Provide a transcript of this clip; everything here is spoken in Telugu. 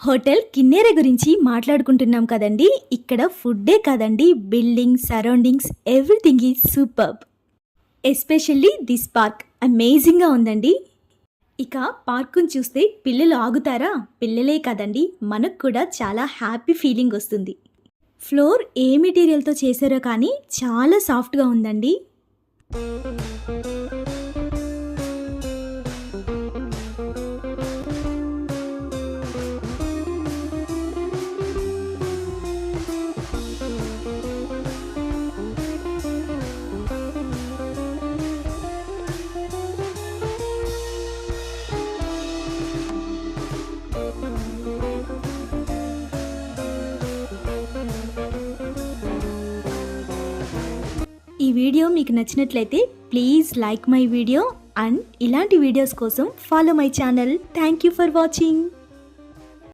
హోటల్ కిన్నెర గురించి మాట్లాడుకుంటున్నాం కదండి. ఇక్కడ ఫుడ్డే కాదండి, building, surroundings, everything is superb. Especially this park అమేజింగ్గా ఉందండి. ఇక పార్కును చూస్తే పిల్లలు ఆగుతారా? పిల్లలే కదండి, మనకు కూడా చాలా హ్యాపీ ఫీలింగ్ వస్తుంది. ఫ్లోర్ ఏ మెటీరియల్తో చేశారో కానీ చాలా సాఫ్ట్గా ఉందండి. ఈ వీడియో మీకు నచ్చినట్లయితే please like my video and ఇలాంటి వీడియోస్ కోసం follow my channel. Thank you for watching.